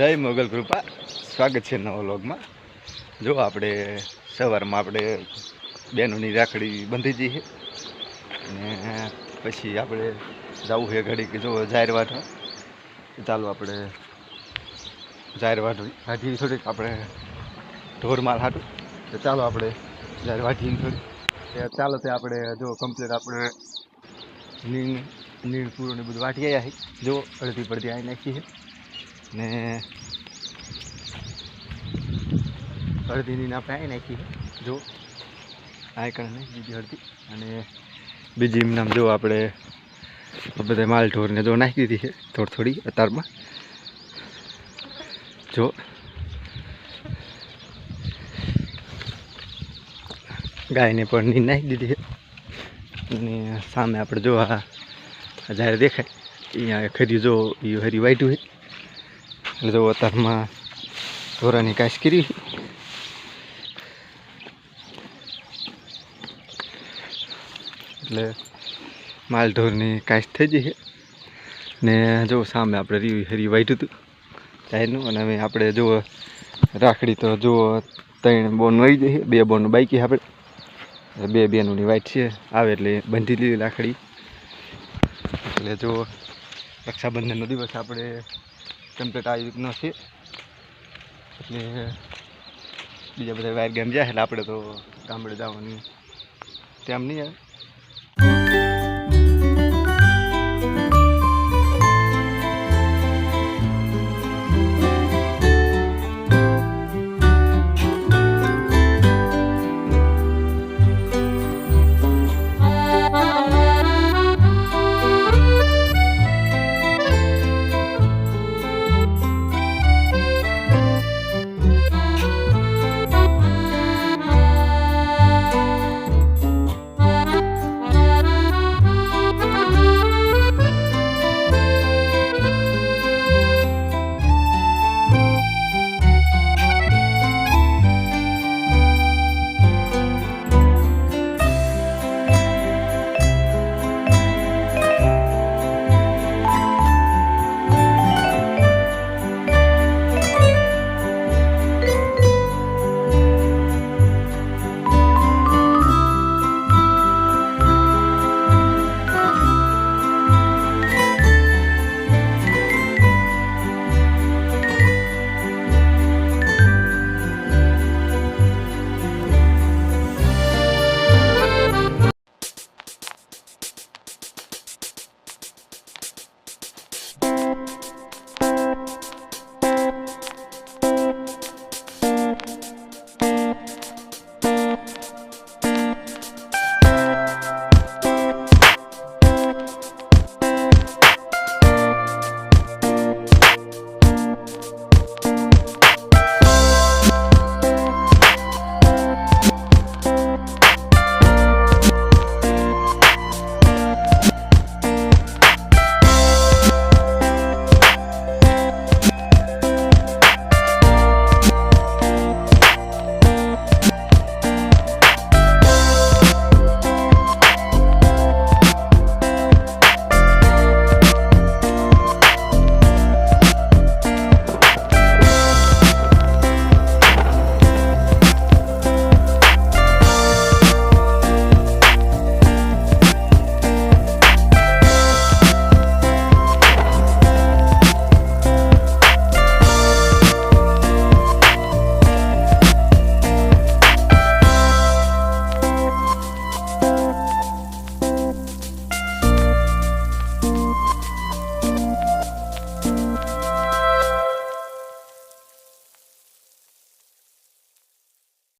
જય મોગલ કૃપા. સ્વાગત છે નવા વ્લોગમાં. જો આપણે સવારમાં આપણે બહેનોની રાખડી બંધી જઈએ અને પછી આપણે જવું છે ઘડી કે જો જાહેર વાટવા. ચાલો આપણે જાહેર વાટી થોડીક આપણે ઢોરમાલ હાટું તો ચાલો આપણે જાહેર વાટીને થોડીક ચાલો તે આપણે જો કમ્પ્લીટ આપણે નીણ પૂરો ને બધું વાટી આવ્યા છે. જો અડધી પડધી આવી નાખી છે ને અડધી નીણ આપણે આવી નાખી છે. જો આ કણે બીજી અડધી અને બીજી નામ જો આપણે બધા માલ ઢોરને જો નાખી દીધી છે થોડી થોડી અતારમાં. જો ગાયને પણ નીણ નાખી દીધી છે અને સામે આપણે જો આ જ્યારે દેખાય અહીંયા ખરી જો એ હરી વાટ્યું છે એટલે જો અતારમાં ઢોરાની કાશ કરી એટલે માલ ઢોરની કાશ થઈ ગઈ છે ને જો સામે આપણે હરી વાટ્યું હતું જાહેરનું અને હવે આપણે જો રાખડી તો જો 3 બોન વહી જઈએ, 2 બોન બાકી આપણે 2 બેનોની વાઈટ છે આવે એટલે બંધી લીધી રાખડી. એટલે જો રક્ષાબંધનનો દિવસ આપણે કમ્પ્લીટ આવી રીતનો છે એટલે બીજા બધા વાયર ગામ જાય એટલે આપણે તો ગામડે જવાની ટાઈમ નહીં આવે